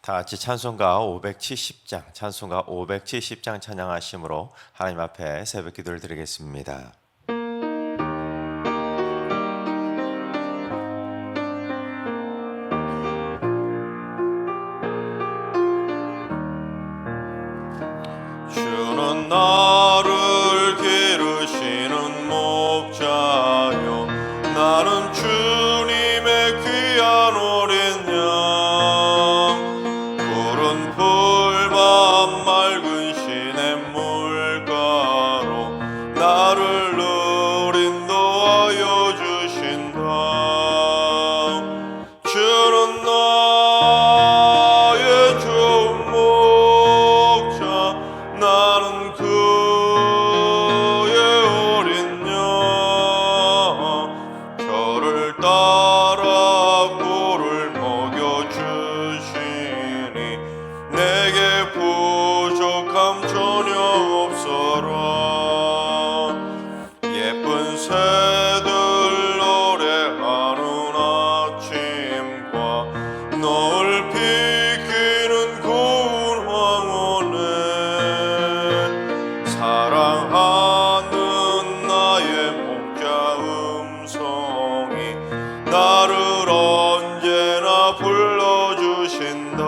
다 같이 찬송가 570장, 찬송가 570장 찬양하심으로 하나님 앞에 새벽 기도를 드리겠습니다. 주는 나를 기르시는 목자요, 나는 주님의 귀한 어린 양. 푸른 풀밭 맑은 시냇물가로 나를 인도하여 주신다. 주는 나의 좋은 목자, 나는 그의 어린 양. 저를 따라 꿀을 먹여주시니 내게 부족함 전혀 없어라. 예쁜 새들 노래하는 아침과 너를 비키는 고운 황혼에 사랑하는 나의 목자 음성이 나를 언제나 불러주신다.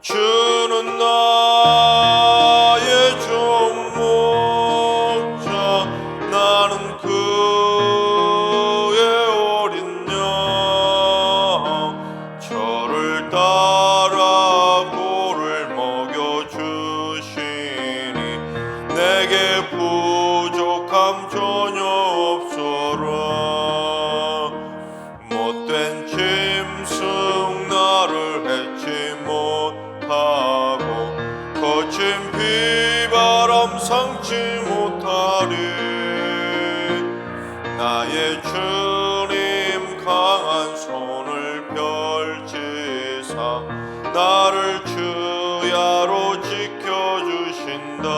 주는 나의 좋은 목자, 나는 그의 어린 양. 저를 따라 꿀을 먹여주시니 내게 부족함 전혀 없어라. 못된 짐승 나를 해치 못하고 거친 비바람 상치 못하리. 나의 주님 강한 손을 펼치사 나를 주야로 지켜주신다.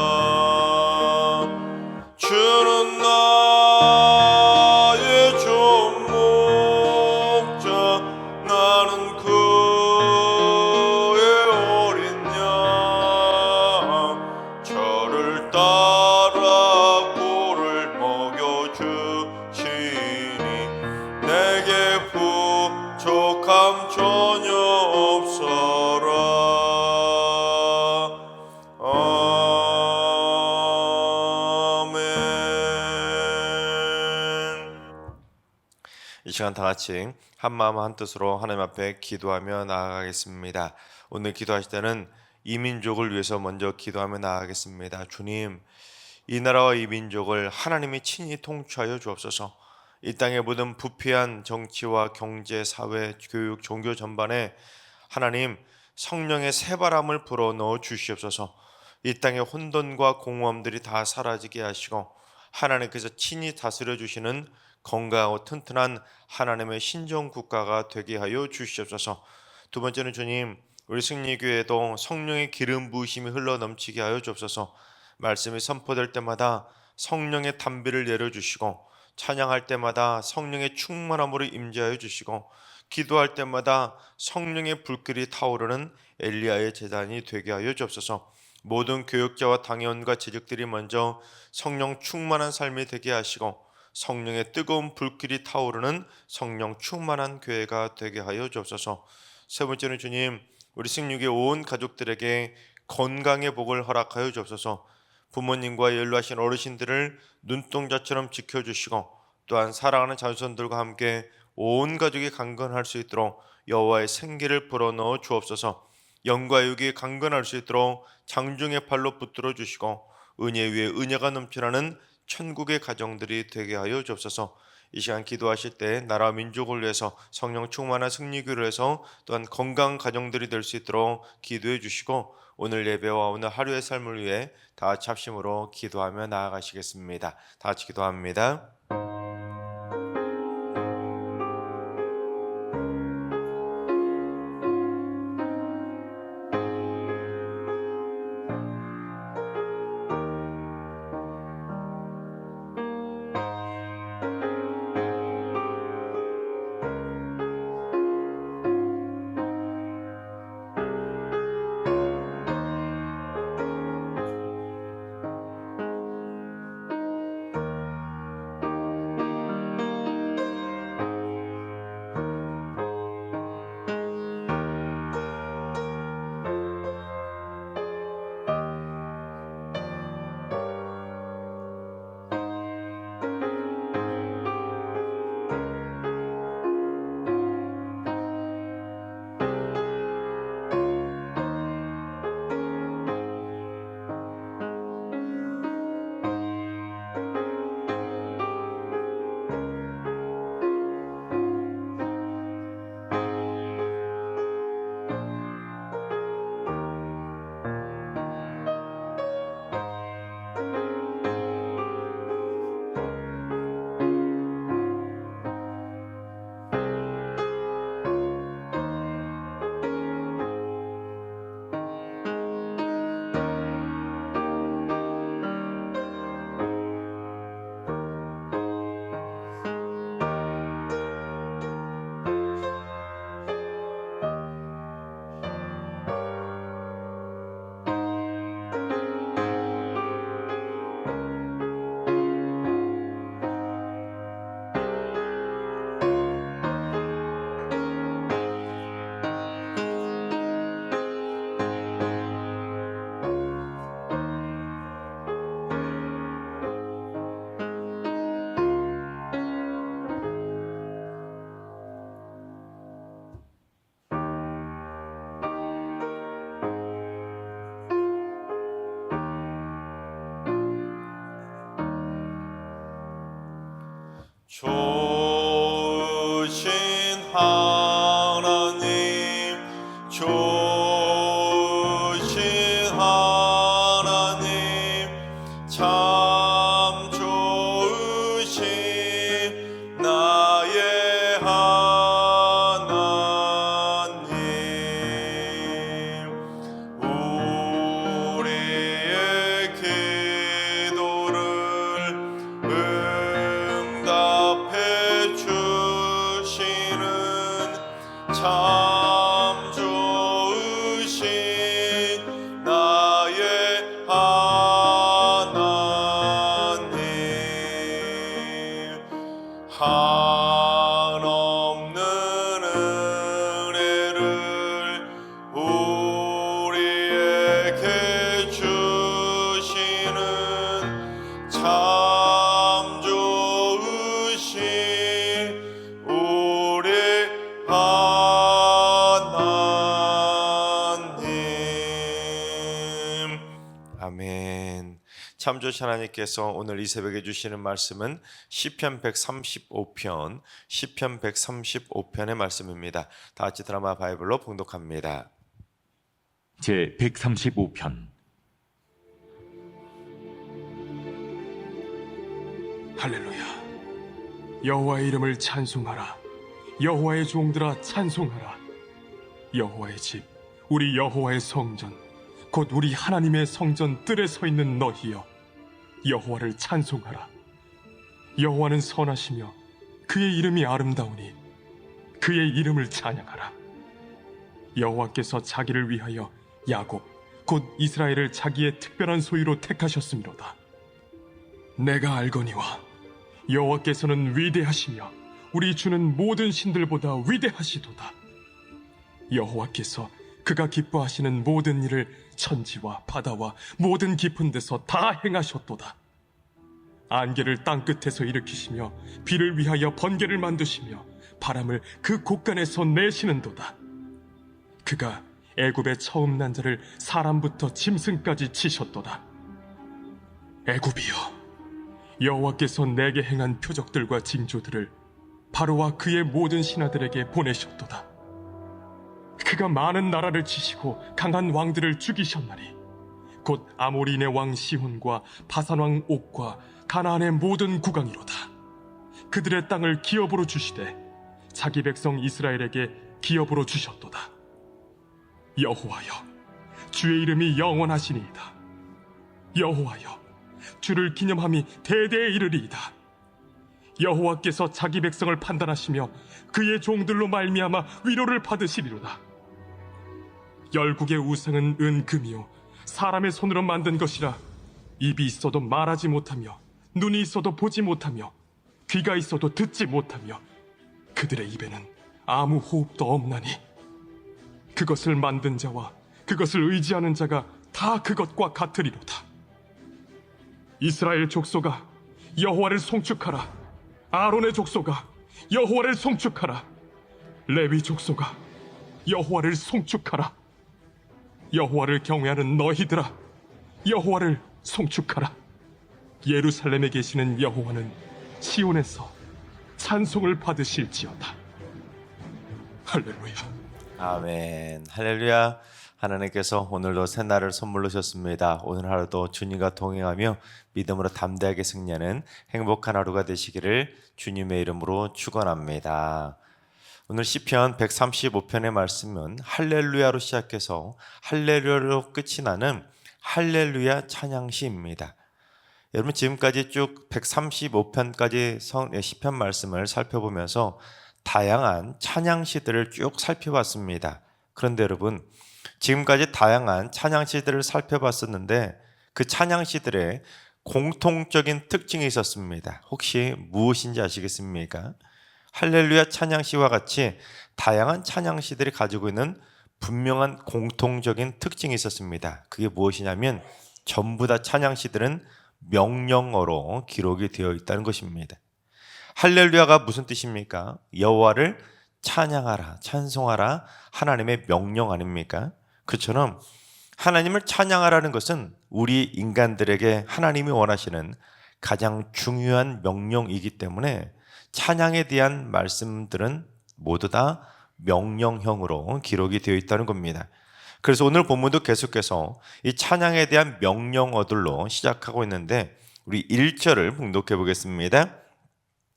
주는 나의 좋은 목자, 나는 그의 어린 양. 저를 따라 꿀을 먹여주시니 내게 부족함 전혀 없어라. 이 시간 다 같이 한 마음 한 뜻으로 하나님 앞에 기도하며 나아가겠습니다. 오늘 기도하실 때는 이 민족을 위해서 먼저 기도하며 나아가겠습니다. 주님, 이 나라와 이 민족을 하나님이 친히 통치하여 주옵소서. 이 땅의 모든 부패한 정치와 경제, 사회, 교육, 종교 전반에 하나님 성령의 새바람을 불어넣어 주시옵소서. 이 땅의 혼돈과 공허함들이 다 사라지게 하시고 하나님께서 친히 다스려 주시는 건강하고 튼튼한 하나님의 신정 국가가 되게 하여 주시옵소서. 두 번째는 주님, 우리 승리교회도 성령의 기름 부으심이 흘러 넘치게 하여 주옵소서. 말씀이 선포될 때마다 성령의 단비를 내려주시고 찬양할 때마다 성령의 충만함으로 임재하여 주시고 기도할 때마다 성령의 불길이 타오르는 엘리야의 제단이 되게 하여 주옵소서. 모든 교역자와 당회원과 재직들이 먼저 성령 충만한 삶이 되게 하시고 성령의 뜨거운 불길이 타오르는 성령 충만한 교회가 되게 하여 주옵소서. 세 번째는 주님, 우리 승육의 온 가족들에게 건강의 복을 허락하여 주옵소서. 부모님과 연로하신 어르신들을 눈동자처럼 지켜주시고 또한 사랑하는 자손들과 함께 온 가족이 강건할 수 있도록 여호와의 생기를 불어넣어 주옵소서. 영과 육이 강건할 수 있도록 장중의 팔로 붙들어 주시고 은혜 위에 은혜가 넘쳐나는 천국의 가정들이 되게 하여 주옵소서. 이 시간 기도하실 때 나라 민족을 위해서 성령 충만한 승리교를 위해서 또한 건강한 가정들이 될 수 있도록 기도해 주시고 오늘 예배와 오늘 하루의 삶을 위해 다 같이 합심으로 기도하며 나아가시겠습니다. 다 같이 기도합니다. 하나님 좋으신 하나님 참 좋으신 나의 하나님 우리의 기도를 응답해 주시는 참 좋으신 나의 하나님 한없는 은혜를 우리에게 주시는 참 좋으신 우리 하나님. 아멘. 참 좋으신 하나님께서 오늘 이 새벽에 주시는 말씀은 시편 135편, 시편 135편의 말씀입니다. 다 같이 드라마 바이블로 봉독합니다. 제 135편. 할렐루야. 여호와의 이름을 찬송하라. 여호와의 종들아 찬송하라. 여호와의 집, 우리 여호와의 성전, 곧 우리 하나님의 성전 뜰에 서 있는 너희여, 여호와를 찬송하라. 여호와는 선하시며 그의 이름이 아름다우니 그의 이름을 찬양하라. 여호와께서 자기를 위하여 야곱 곧 이스라엘을 자기의 특별한 소유로 택하셨음이로다. 내가 알거니와 여호와께서는 위대하시며 우리 주는 모든 신들보다 위대하시도다. 여호와께서 그가 기뻐하시는 모든 일을 천지와 바다와 모든 깊은 데서 다 행하셨도다. 안개를 땅끝에서 일으키시며 비를 위하여 번개를 만드시며 바람을 그 곳간에서 내시는도다. 그가 애굽의 처음 난 자를 사람부터 짐승까지 치셨도다. 애굽이여, 여호와께서 내게 행한 표적들과 징조들을 바로와 그의 모든 신하들에게 보내셨도다. 그가 많은 나라를 치시고 강한 왕들을 죽이셨나니 곧 아모리인의 왕 시혼과 바산 왕 옥과 가나안의 모든 국왕이로다. 그들의 땅을 기업으로 주시되 자기 백성 이스라엘에게 기업으로 주셨도다. 여호와여, 주의 이름이 영원하시니이다. 여호와여, 주를 기념함이 대대에 이르리이다. 여호와께서 자기 백성을 판단하시며 그의 종들로 말미암아 위로를 받으시리로다. 열국의 우상은 은금이요 사람의 손으로 만든 것이라 입이 있어도 말하지 못하며 눈이 있어도 보지 못하며 귀가 있어도 듣지 못하며 그들의 입에는 아무 호흡도 없나니 그것을 만든 자와 그것을 의지하는 자가 다 그것과 같으리로다. 이스라엘 족속아, 여호와를 송축하라. 아론의 족속아, 여호와를 송축하라. 레위 족속아, 여호와를 송축하라. 여호와를 경외하는 너희들아, 여호와를 송축하라. 예루살렘에 계시는 여호와는 시온에서 찬송을 받으실지어다. 할렐루야. 아멘. 할렐루야. 하나님께서 오늘도 새날을 선물로 주셨습니다. 오늘 하루도 주님과 동행하며 믿음으로 담대하게 승리하는 행복한 하루가 되시기를 주님의 이름으로 축원합니다. 오늘 시편 135편의 말씀은 할렐루야로 시작해서 할렐루야로 끝이 나는 할렐루야 찬양시입니다. 여러분 지금까지 쭉 135편까지 시편 말씀을 살펴보면서 다양한 찬양시들을 쭉 살펴봤습니다. 그런데 여러분 지금까지 다양한 찬양시들을 살펴봤었는데 그 찬양시들의 공통적인 특징이 있었습니다. 혹시 무엇인지 아시겠습니까? 할렐루야 찬양시와 같이 다양한 찬양시들이 가지고 있는 분명한 공통적인 특징이 있었습니다. 그게 무엇이냐면 전부 다 찬양시들은 명령어로 기록이 되어 있다는 것입니다. 할렐루야가 무슨 뜻입니까? 여호와를 찬양하라, 찬송하라, 하나님의 명령 아닙니까? 그처럼 하나님을 찬양하라는 것은 우리 인간들에게 하나님이 원하시는 가장 중요한 명령이기 때문에 찬양에 대한 말씀들은 모두 다 명령형으로 기록이 되어 있다는 겁니다. 그래서 오늘 본문도 계속해서 이 찬양에 대한 명령어들로 시작하고 있는데 우리 1절을 봉독해 보겠습니다.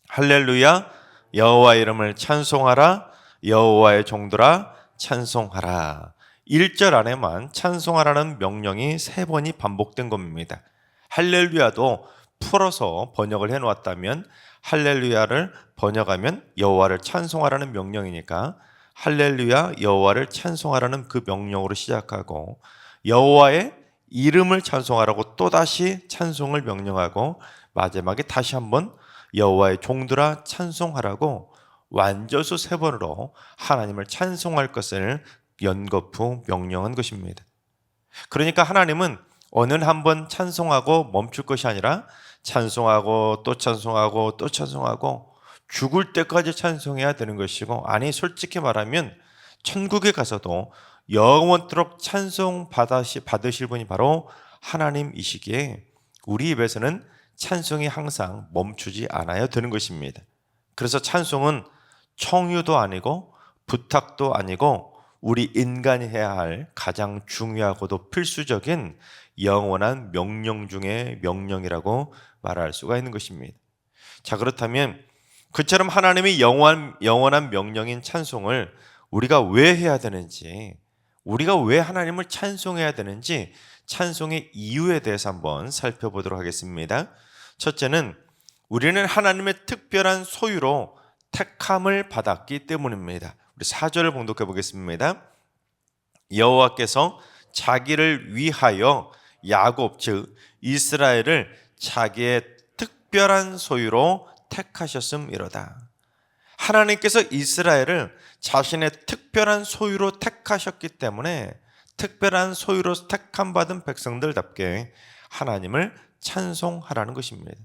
할렐루야 여호와 이름을 찬송하라 여호와의 종들아 찬송하라. 1절 안에만 찬송하라는 명령이 3번이 반복된 겁니다. 할렐루야도 풀어서 번역을 해 놓았다면 할렐루야를 번역하면 여호와를 찬송하라는 명령이니까 할렐루야 여호와를 찬송하라는 그 명령으로 시작하고 여호와의 이름을 찬송하라고 또다시 찬송을 명령하고 마지막에 다시 한번 여호와의 종들아 찬송하라고 완전수 3번으로 하나님을 찬송할 것을 연거푸 명령한 것입니다. 그러니까 하나님은 어느 한 번 찬송하고 멈출 것이 아니라 찬송하고 또 찬송하고 또 찬송하고 죽을 때까지 찬송해야 되는 것이고, 아니 솔직히 말하면 천국에 가서도 영원토록 찬송 받으실 분이 바로 하나님이시기에 우리 입에서는 찬송이 항상 멈추지 않아야 되는 것입니다. 그래서 찬송은 청유도 아니고 부탁도 아니고 우리 인간이 해야 할 가장 중요하고도 필수적인 영원한 명령 중의 명령이라고 말할 수가 있는 것입니다. 자, 그렇다면 그처럼 하나님의 영원한 명령인 찬송을 우리가 왜 해야 되는지, 우리가 왜 하나님을 찬송해야 되는지 찬송의 이유에 대해서 한번 살펴보도록 하겠습니다. 첫째는 우리는 하나님의 특별한 소유로 택함을 받았기 때문입니다. 우리 4절을 봉독해 보겠습니다. 여호와께서 자기를 위하여 야곱 즉 이스라엘을 자기의 특별한 소유로 택하셨음이로다. 하나님께서 이스라엘을 자신의 특별한 소유로 택하셨기 때문에 특별한 소유로 택함 받은 백성들답게 하나님을 찬송하라는 것입니다.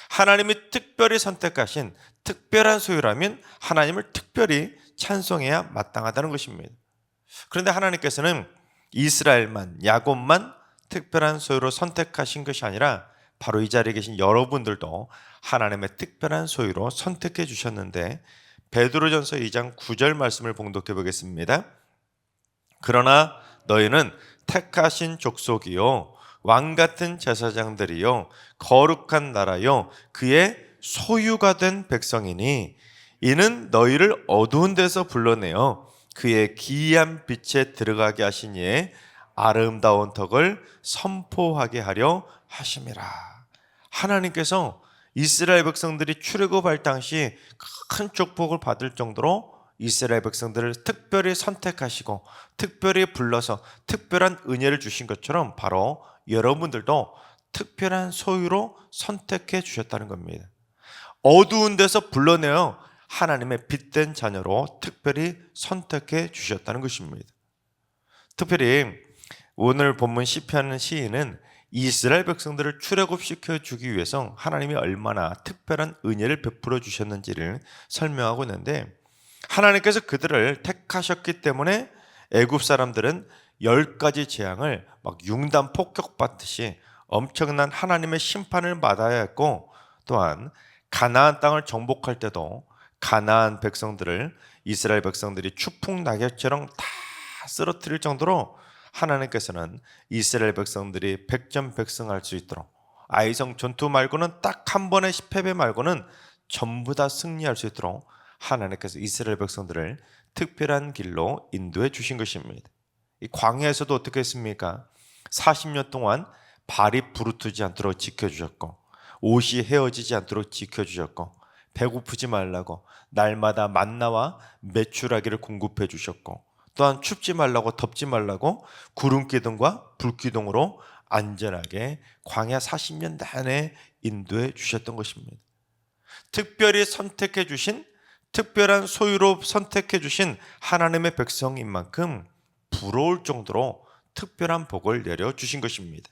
하나님이 특별히 선택하신 특별한 소유라면 하나님을 특별히 찬송해야 마땅하다는 것입니다. 그런데 하나님께서는 이스라엘만, 야곱만 특별한 소유로 선택하신 것이 아니라 바로 이 자리에 계신 여러분들도 하나님의 특별한 소유로 선택해 주셨는데, 베드로전서 2장 9절 말씀을 봉독해 보겠습니다. 그러나 너희는 택하신 족속이요 왕같은 제사장들이요 거룩한 나라요 그의 소유가 된 백성이니 이는 너희를 어두운 데서 불러내어 그의 기이한 빛에 들어가게 하신 이의 아름다운 덕을 선포하게 하려 하심이라. 하나님께서 이스라엘 백성들이 출애굽할 당시 큰 축복을 받을 정도로 이스라엘 백성들을 특별히 선택하시고 특별히 불러서 특별한 은혜를 주신 것처럼 바로 여러분들도 특별한 소유로 선택해 주셨다는 겁니다. 어두운 데서 불러내어 하나님의 빛된 자녀로 특별히 선택해 주셨다는 것입니다. 특별히 오늘 본문 시편 시인은 이스라엘 백성들을 출애굽시켜 주기 위해서 하나님이 얼마나 특별한 은혜를 베풀어 주셨는지를 설명하고 있는데, 하나님께서 그들을 택하셨기 때문에 애굽 사람들은 10가지 재앙을 막 융단 폭격받듯이 엄청난 하나님의 심판을 받아야 했고, 또한 가나안 땅을 정복할 때도 가나안 백성들을 이스라엘 백성들이 추풍 낙엽처럼 다 쓰러뜨릴 정도로 하나님께서는 이스라엘 백성들이 백전백승할 수 있도록 아이성 전투 말고는 딱 한 번의 패배 말고는 전부 다 승리할 수 있도록 하나님께서 이스라엘 백성들을 특별한 길로 인도해 주신 것입니다. 이 광야에서도 어떻게 했습니까? 40년 동안 발이 부르트지 않도록 지켜주셨고, 옷이 헤어지지 않도록 지켜주셨고, 배고프지 말라고 날마다 만나와 메추라기를 공급해 주셨고, 또한 춥지 말라고 덥지 말라고 구름기둥과 불기둥으로 안전하게 광야 40년 내내 인도해 주셨던 것입니다. 특별히 선택해 주신, 특별한 소유로 선택해 주신 하나님의 백성인 만큼 부러울 정도로 특별한 복을 내려 주신 것입니다.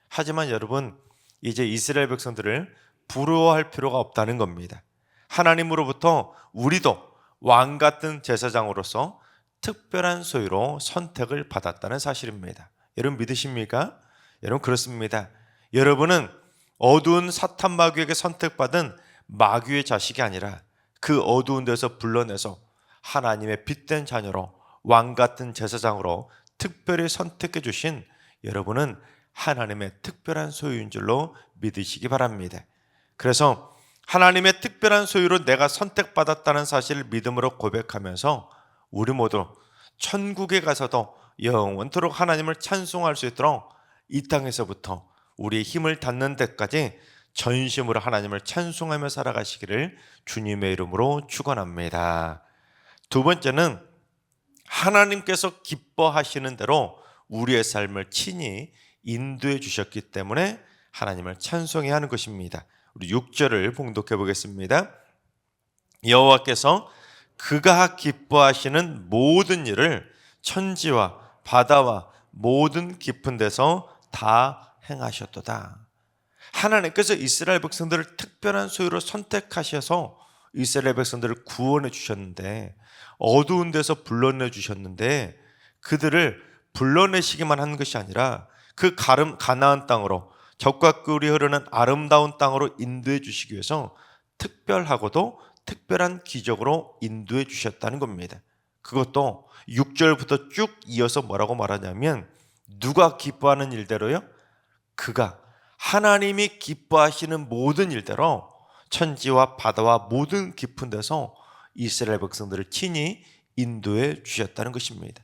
하지만 여러분, 이제 이스라엘 백성들을 부러워할 필요가 없다는 겁니다. 하나님으로부터 우리도 왕 같은 제사장으로서 특별한 소유로 선택을 받았다는 사실입니다. 여러분 믿으십니까? 여러분 그렇습니다. 여러분은 어두운 사탄 마귀에게 선택받은 마귀의 자식이 아니라 그 어두운 데서 불러내서 하나님의 빛된 자녀로 왕 같은 제사장으로 특별히 선택해 주신 여러분은 하나님의 특별한 소유인 줄로 믿으시기 바랍니다. 그래서 하나님의 특별한 소유로 내가 선택받았다는 사실을 믿음으로 고백하면서 우리 모두 천국에 가서도 영원토록 하나님을 찬송할 수 있도록 이 땅에서부터 우리의 힘을 닿는 데까지 전심으로 하나님을 찬송하며 살아가시기를 주님의 이름으로 축원합니다. 두 번째는 하나님께서 기뻐하시는 대로 우리의 삶을 친히 인도해 주셨기 때문에 하나님을 찬송해야 하는 것입니다. 우리 6절을 봉독해 보겠습니다. 여호와께서 그가 기뻐하시는 모든 일을 천지와 바다와 모든 깊은 데서 다 행하셨도다. 하나님께서 이스라엘 백성들을 특별한 소유로 선택하셔서 이스라엘 백성들을 구원해 주셨는데, 어두운 데서 불러내 주셨는데, 그들을 불러내시기만 한 것이 아니라 그 가나안 땅으로, 적과 꿀이 흐르는 아름다운 땅으로 인도해 주시기 위해서 특별하고도 특별한 기적으로 인도해 주셨다는 겁니다. 그것도 6절부터 쭉 이어서 뭐라고 말하냐면, 누가 기뻐하는 일대로요? 그가 하나님이 기뻐하시는 모든 일대로 천지와 바다와 모든 깊은 데서 이스라엘 백성들을 친히 인도해 주셨다는 것입니다.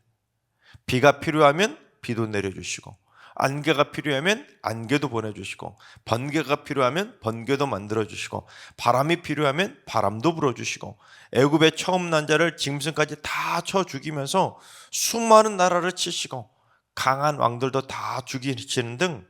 비가 필요하면 비도 내려주시고, 안개가 필요하면 안개도 보내주시고, 번개가 필요하면 번개도 만들어주시고, 바람이 필요하면 바람도 불어주시고, 애굽의 처음 난 자를 짐승까지 다 쳐 죽이면서 수많은 나라를 치시고 강한 왕들도 다 죽이시는 등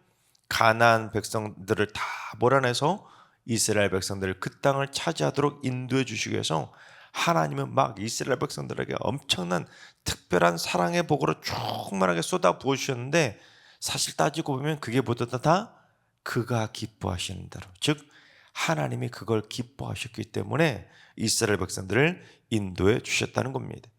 가나안 백성들을 다 몰아내서 이스라엘 백성들을 그 땅을 차지하도록 인도해 주시기 위해서 하나님은 막 이스라엘 백성들에게 엄청난 특별한 사랑의 복으로 충만하게 쏟아 부어 주셨는데, 사실 따지고 보면 그게 모두 다 그가 기뻐하시는 대로, 즉 하나님이 그걸 기뻐하셨기 때문에 이스라엘 백성들을 인도해 주셨다는 겁니다.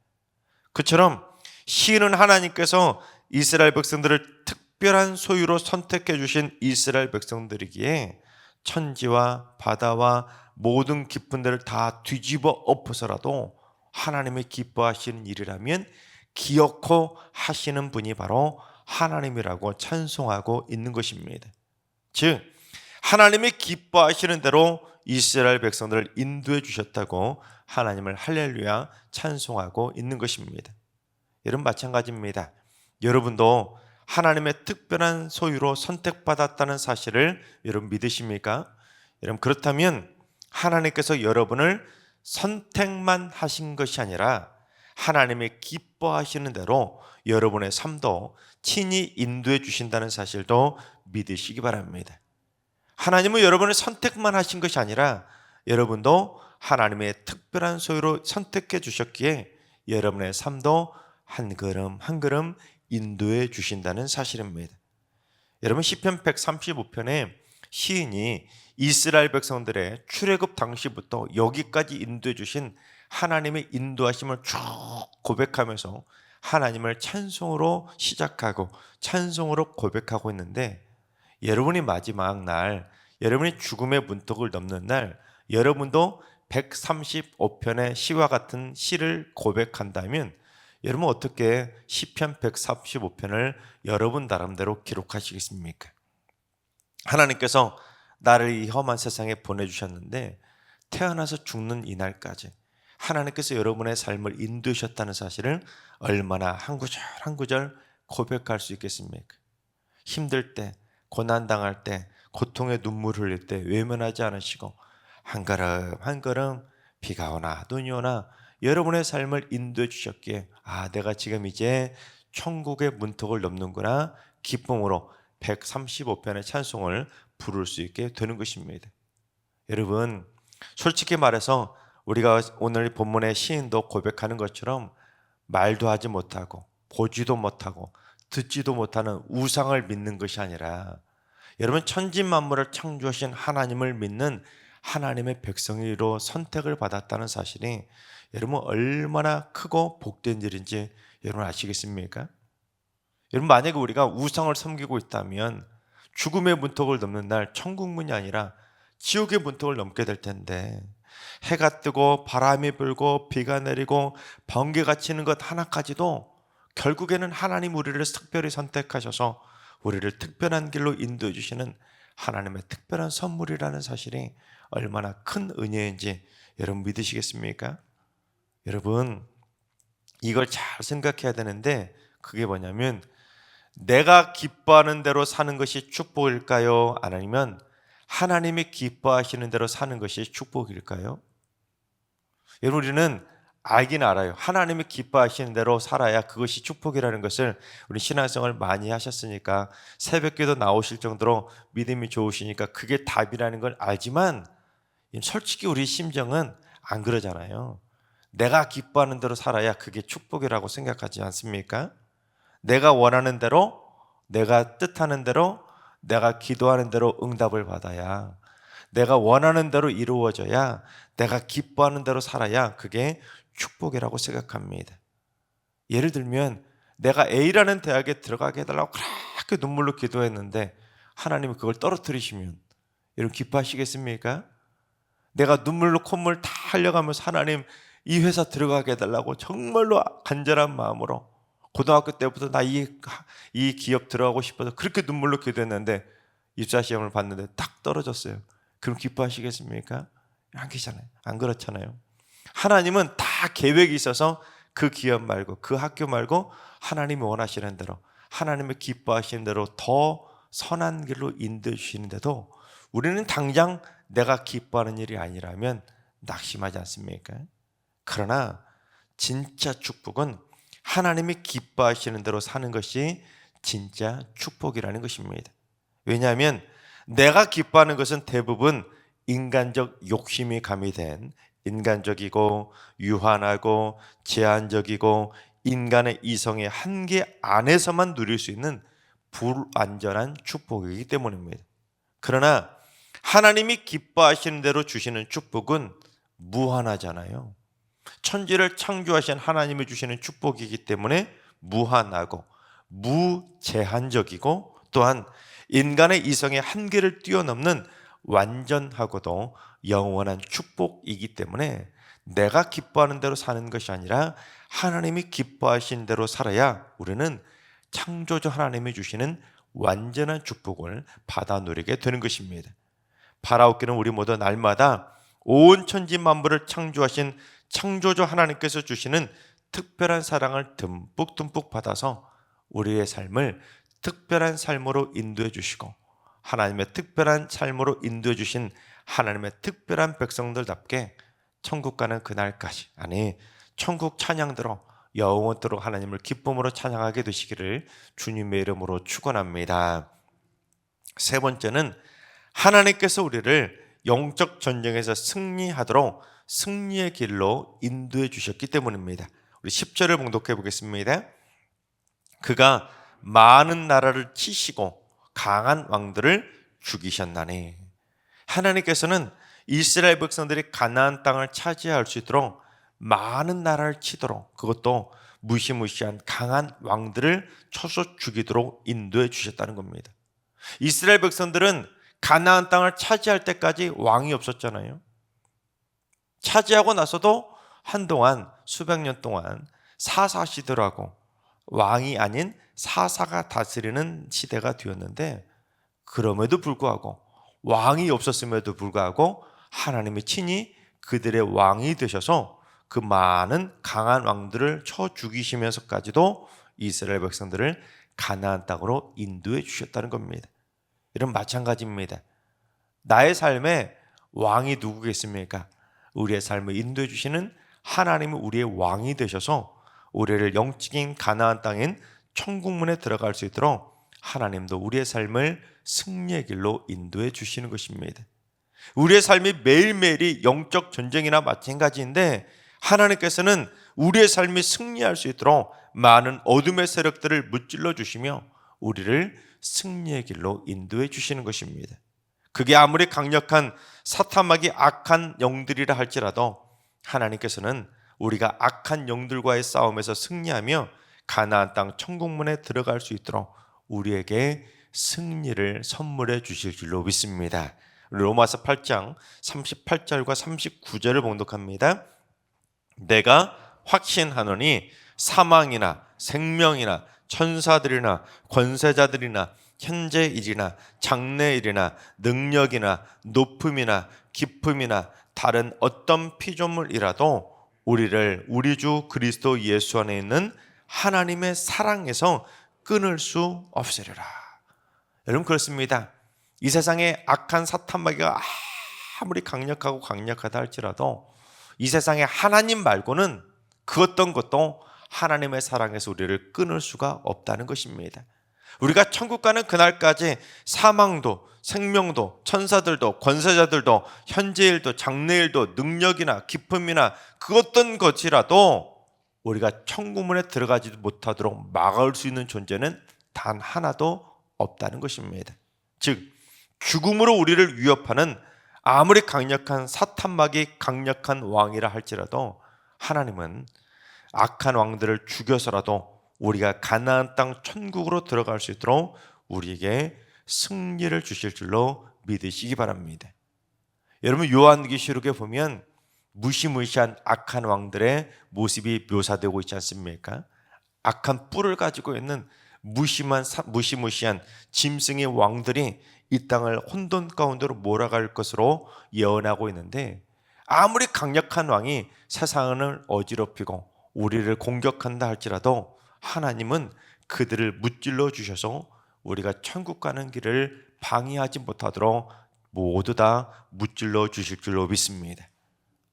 그처럼 시인은 하나님께서 이스라엘 백성들을 특별한 소유로 선택해 주신 이스라엘 백성들이기에 천지와 바다와 모든 깊은 데를 다 뒤집어 엎어서라도 하나님이 기뻐하시는 일이라면 기어코 하시는 분이 바로 하나님이라고 찬송하고 있는 것입니다. 즉 하나님이 기뻐하시는 대로 이스라엘 백성들을 인도해 주셨다고 하나님을 할렐루야 찬송하고 있는 것입니다. 여러분 마찬가지입니다. 여러분도 하나님의 특별한 소유로 선택받았다는 사실을 여러분 믿으십니까? 여러분 그렇다면 하나님께서 여러분을 선택만 하신 것이 아니라 하나님이 기뻐하시는 대로 여러분의 삶도 친히 인도해 주신다는 사실도 믿으시기 바랍니다. 하나님은 여러분을 선택만 하신 것이 아니라 여러분도 하나님의 특별한 소유로 선택해 주셨기에 여러분의 삶도 한 걸음 한 걸음 인도해 주신다는 사실입니다. 여러분 시편 135편에 시인이 이스라엘 백성들의 출애굽 당시부터 여기까지 인도해 주신 하나님의 인도하심을 쭉 고백하면서 하나님을 찬송으로 시작하고 찬송으로 고백하고 있는데, 여러분이 마지막 날, 여러분이 죽음의 문턱을 넘는 날, 여러분도 135편의 시와 같은 시를 고백한다면 여러분 어떻게 시편 135편을 여러분 나름대로 기록하시겠습니까? 하나님께서 나를 이 험한 세상에 보내주셨는데 태어나서 죽는 이날까지 하나님께서 여러분의 삶을 인도하셨다는 사실을 얼마나 한 구절 한 구절 고백할 수 있겠습니까? 힘들 때, 고난당할 때, 고통의 눈물 흘릴 때 외면하지 않으시고 한 걸음 한 걸음 비가 오나 눈이 오나 여러분의 삶을 인도해 주셨기에 내가 지금 이제 천국의 문턱을 넘는구나 기쁨으로 135편의 찬송을 부를 수 있게 되는 것입니다. 여러분 솔직히 말해서 우리가 오늘 본문의 시인도 고백하는 것처럼 말도 하지 못하고 보지도 못하고 듣지도 못하는 우상을 믿는 것이 아니라 여러분 천지만물을 창조하신 하나님을 믿는 하나님의 백성으로 선택을 받았다는 사실이 여러분 얼마나 크고 복된 일인지 여러분 아시겠습니까? 여러분 만약에 우리가 우상을 섬기고 있다면 죽음의 문턱을 넘는 날 천국문이 아니라 지옥의 문턱을 넘게 될 텐데, 해가 뜨고 바람이 불고 비가 내리고 번개가 치는 것 하나까지도 결국에는 하나님 우리를 특별히 선택하셔서 우리를 특별한 길로 인도해 주시는 하나님의 특별한 선물이라는 사실이 얼마나 큰 은혜인지 여러분 믿으시겠습니까? 여러분 이걸 잘 생각해야 되는데 그게 뭐냐면 내가 기뻐하는 대로 사는 것이 축복일까요? 아니면 하나님이 기뻐하시는 대로 사는 것이 축복일까요? 여러분 우리는 알긴 알아요. 하나님이 기뻐하시는 대로 살아야 그것이 축복이라는 것을 우리 신앙생활 많이 하셨으니까 새벽기도 나오실 정도로 믿음이 좋으시니까 그게 답이라는 걸 알지만 솔직히 우리 심정은 안 그러잖아요. 내가 기뻐하는 대로 살아야 그게 축복이라고 생각하지 않습니까? 내가 원하는 대로, 내가 뜻하는 대로, 내가 기도하는 대로 응답을 받아야, 내가 원하는 대로 이루어져야, 내가 기뻐하는 대로 살아야 그게 축복이라고 생각합니다. 예를 들면 내가 A라는 대학에 들어가게 해달라고 그렇게 눈물로 기도했는데 하나님이 그걸 떨어뜨리시면 여러분 기뻐하시겠습니까? 내가 눈물로 콧물 다 흘려가면서 하나님 이 회사 들어가게 해달라고 정말로 간절한 마음으로 고등학교 때부터 나 이 기업 들어가고 싶어서 그렇게 눈물로 기도했는데 입사 시험을 봤는데 딱 떨어졌어요. 그럼 기뻐하시겠습니까? 안 계시잖아요. 안 그렇잖아요. 하나님은 다 계획이 있어서 그 기업 말고 그 학교 말고 하나님이 원하시는 대로 하나님이 기뻐하시는 대로 더 선한 길로 인도해 주시는데도 우리는 당장 내가 기뻐하는 일이 아니라면 낙심하지 않습니까? 그러나 진짜 축복은 하나님이 기뻐하시는 대로 사는 것이 진짜 축복이라는 것입니다. 왜냐하면 내가 기뻐하는 것은 대부분 인간적 욕심이 가미된 인간적이고 유한하고 제한적이고 인간의 이성의 한계 안에서만 누릴 수 있는 불완전한 축복이기 때문입니다. 그러나 하나님이 기뻐하시는 대로 주시는 축복은 무한하잖아요. 천지를 창조하신 하나님이 주시는 축복이기 때문에 무한하고 무제한적이고 또한 인간의 이성의 한계를 뛰어넘는 완전하고도 영원한 축복이기 때문에 내가 기뻐하는 대로 사는 것이 아니라 하나님이 기뻐하신 대로 살아야 우리는 창조주 하나님이 주시는 완전한 축복을 받아 누리게 되는 것입니다. 바라옵기는 우리 모두 날마다 온 천지 만물을 창조하신 창조주 하나님께서 주시는 특별한 사랑을 듬뿍듬뿍 받아서 우리의 삶을 특별한 삶으로 인도해 주시고 하나님의 특별한 삶으로 인도해 주신 하나님의 특별한 백성들답게 천국 가는 그날까지 아니 천국 찬양대로 영원토록 하나님을 기쁨으로 찬양하게 되시기를 주님의 이름으로 축원합니다. 세 번째는 하나님께서 우리를 영적 전쟁에서 승리하도록 승리의 길로 인도해 주셨기 때문입니다. 우리 10절을 봉독해 보겠습니다. 그가 많은 나라를 치시고 강한 왕들을 죽이셨나니. 하나님께서는 이스라엘 백성들이 가나안 땅을 차지할 수 있도록 많은 나라를 치도록 그것도 무시무시한 강한 왕들을 쳐서 죽이도록 인도해 주셨다는 겁니다. 이스라엘 백성들은 가나안 땅을 차지할 때까지 왕이 없었잖아요. 차지하고 나서도 한동안 수백 년 동안 사사시대라고 왕이 아닌 사사가 다스리는 시대가 되었는데 그럼에도 불구하고 왕이 없었음에도 불구하고 하나님이 친히 그들의 왕이 되셔서 그 많은 강한 왕들을 쳐 죽이시면서까지도 이스라엘 백성들을 가나안 땅으로 인도해 주셨다는 겁니다. 이런 마찬가지입니다. 나의 삶에 왕이 누구겠습니까? 우리의 삶을 인도해 주시는 하나님은 우리의 왕이 되셔서 우리를 영적인 가나안 땅인 천국문에 들어갈 수 있도록 하나님도 우리의 삶을 승리의 길로 인도해 주시는 것입니다. 우리의 삶이 매일매일이 영적 전쟁이나 마찬가지인데 하나님께서는 우리의 삶이 승리할 수 있도록 많은 어둠의 세력들을 무찔러 주시며 우리를 승리의 길로 인도해 주시는 것입니다. 그게 아무리 강력한 사탄막이 악한 영들이라 할지라도 하나님께서는 우리가 악한 영들과의 싸움에서 승리하며 가나안 땅 천국문에 들어갈 수 있도록 우리에게 승리를 선물해 주실 줄로 믿습니다. 로마서 8장 38절과 39절을 봉독합니다. 내가 확신하노니 사망이나 생명이나 천사들이나 권세자들이나 현재일이나 장래일이나 능력이나 높음이나 깊음이나 다른 어떤 피조물이라도 우리를 우리 주 그리스도 예수 안에 있는 하나님의 사랑에서 끊을 수 없으리라. 여러분, 그렇습니다. 이 세상에 악한 사탄 마귀가 아무리 강력하다 할지라도 이 세상에 하나님 말고는 그 어떤 것도 하나님의 사랑에서 우리를 끊을 수가 없다는 것입니다. 우리가 천국 가는 그날까지 사망도 생명도 천사들도 권세자들도 현재일도 장래일도 능력이나 기쁨이나 그 어떤 것이라도 우리가 천국문에 들어가지도 못하도록 막을 수 있는 존재는 단 하나도 없다는 것입니다. 즉 죽음으로 우리를 위협하는 아무리 강력한 사탄막이 강력한 왕이라 할지라도 하나님은 악한 왕들을 죽여서라도 우리가 가나안 땅 천국으로 들어갈 수 있도록 우리에게 승리를 주실 줄로 믿으시기 바랍니다. 여러분, 요한계시록에 보면 무시무시한 악한 왕들의 모습이 묘사되고 있지 않습니까? 악한 뿔을 가지고 있는 무시무시한 짐승의 왕들이 이 땅을 혼돈 가운데로 몰아갈 것으로 예언하고 있는데, 아무리 강력한 왕이 세상을 어지럽히고 우리를 공격한다 할지라도 하나님은 그들을 무찔러 주셔서 우리가 천국 가는 길을 방해하지 못하도록 모두 다 무찔러 주실 줄로 믿습니다.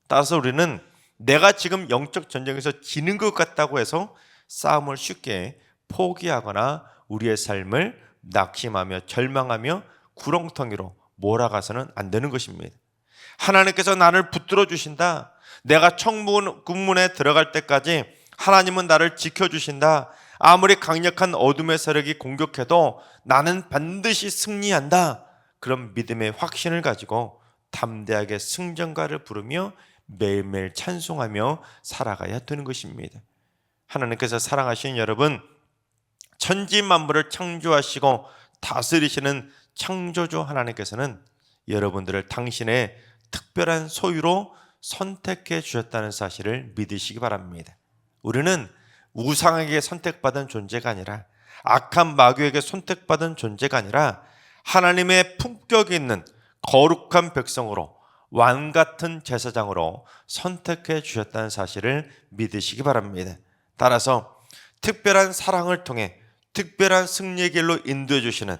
따라서 우리는 내가 지금 영적 전쟁에서 지는 것 같다고 해서 싸움을 쉽게 포기하거나 우리의 삶을 낙심하며 절망하며 구렁텅이로 몰아가서는 안 되는 것입니다. 하나님께서 나를 붙들어 주신다. 내가 천국문에 들어갈 때까지 하나님은 나를 지켜주신다. 아무리 강력한 어둠의 세력이 공격해도 나는 반드시 승리한다. 그런 믿음의 확신을 가지고 담대하게 승전가를 부르며 매일매일 찬송하며 살아가야 되는 것입니다. 하나님께서 사랑하시는 여러분, 천지 만물을 창조하시고 다스리시는 창조주 하나님께서는 여러분들을 당신의 특별한 소유로 선택해 주셨다는 사실을 믿으시기 바랍니다. 우리는 우상에게 선택받은 존재가 아니라, 악한 마귀에게 선택받은 존재가 아니라 하나님의 품격이 있는 거룩한 백성으로, 왕 같은 제사장으로 선택해 주셨다는 사실을 믿으시기 바랍니다. 따라서 특별한 사랑을 통해 특별한 승리의 길로 인도해 주시는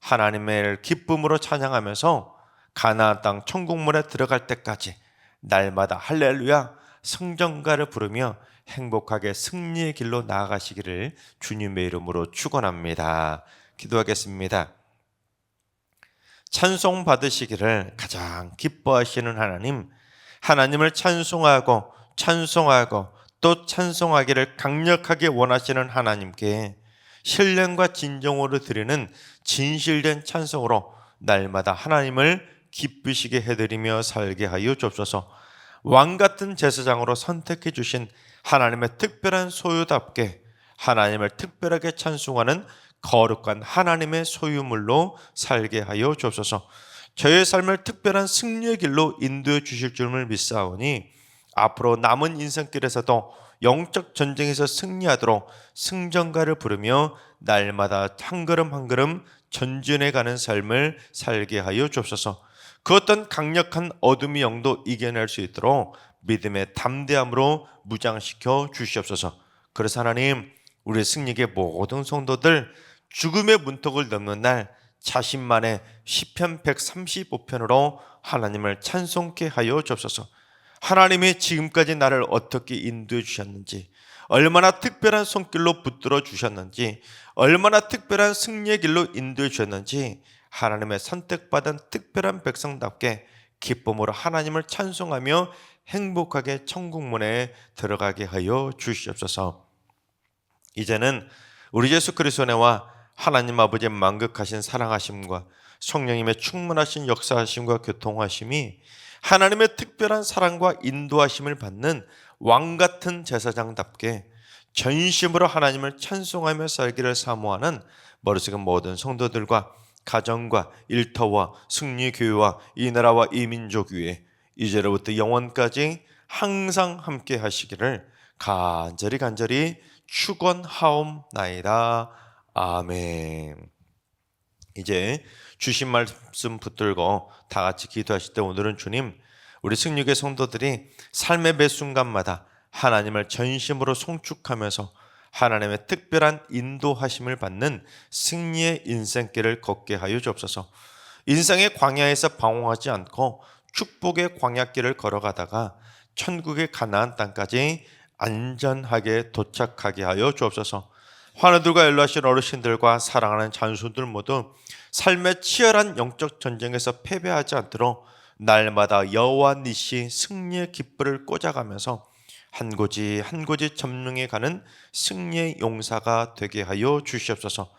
하나님의 기쁨으로 찬양하면서 가나안 땅 천국문에 들어갈 때까지 날마다 할렐루야 성전가를 부르며 행복하게 승리의 길로 나아가시기를 주님의 이름으로 축원합니다. 기도하겠습니다. 찬송 받으시기를 가장 기뻐하시는 하나님, 하나님을 찬송하고 또 찬송하기를 강력하게 원하시는 하나님께 신령과 진정으로 드리는 진실된 찬송으로 날마다 하나님을 기쁘시게 해드리며 살게 하여 주옵소서. 왕같은 제사장으로 선택해 주신 하나님의 특별한 소유답게 하나님을 특별하게 찬송하는 거룩한 하나님의 소유물로 살게 하여 주옵소서. 저의 삶을 특별한 승리의 길로 인도해 주실 줄을 믿사오니 앞으로 남은 인생길에서도 영적 전쟁에서 승리하도록 승전가를 부르며 날마다 한 걸음 한 걸음 전진해 가는 삶을 살게 하여 주옵소서. 그 어떤 강력한 어둠의 영도 이겨낼 수 있도록 믿음의 담대함으로 무장시켜 주시옵소서. 그래서 하나님, 우리 승리의 모든 성도들 죽음의 문턱을 넘는 날 자신만의 시편 135편으로 하나님을 찬송케 하여 주옵소서. 하나님이 지금까지 나를 어떻게 인도해 주셨는지, 얼마나 특별한 손길로 붙들어 주셨는지, 얼마나 특별한 승리의 길로 인도해 주셨는지 하나님의 선택받은 특별한 백성답게 기쁨으로 하나님을 찬송하며 행복하게 천국문에 들어가게 하여 주시옵소서. 이제는 우리 예수 그리스도의 은혜와 하나님 아버지의 만극하신 사랑하심과 성령님의 충만하신 역사하심과 교통하심이 하나님의 특별한 사랑과 인도하심을 받는 왕같은 제사장답게 전심으로 하나님을 찬송하며 살기를 사모하는 머릿속의 모든 성도들과 가정과 일터와 승리교회와 이 나라와 이 민족 위에 이제로부터 영원까지 항상 함께 하시기를 간절히 축원하옵나이다. 아멘. 이제 주신 말씀 붙들고 다 같이 기도하실 때 오늘은 주님, 우리 승리교회 성도들이 삶의 매 순간마다 하나님을 전심으로 송축하면서 하나님의 특별한 인도하심을 받는 승리의 인생길을 걷게 하여 주옵소서. 인생의 광야에서 방황하지 않고 축복의 광야길을 걸어가다가 천국의 가나안 땅까지 안전하게 도착하게 하여 주옵소서. 환우들과 연로하신 어르신들과 사랑하는 자손들 모두 삶의 치열한 영적 전쟁에서 패배하지 않도록 날마다 여호와 니시 승리의 깃불을 꽂아가면서 한 고지 한 고지 점령해 가는 승리의 용사가 되게 하여 주시옵소서.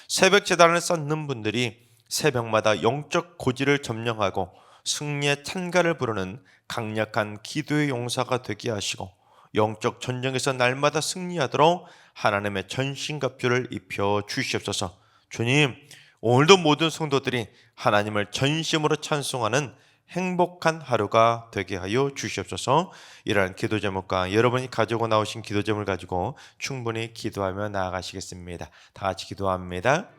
새벽 제단을 쌓는 분들이 새벽마다 영적 고지를 점령하고 승리의 찬가를 부르는 강력한 기도의 용사가 되게 하시고 영적 전쟁에서 날마다 승리하도록 하나님의 전신갑주를 입혀 주시옵소서. 주님, 오늘도 모든 성도들이 하나님을 전심으로 찬송하는 행복한 하루가 되게 하여 주시옵소서. 이러한 기도 제목과 여러분이 가지고 나오신 기도 제목을 가지고 충분히 기도하며 나아가시겠습니다. 다 같이 기도합니다.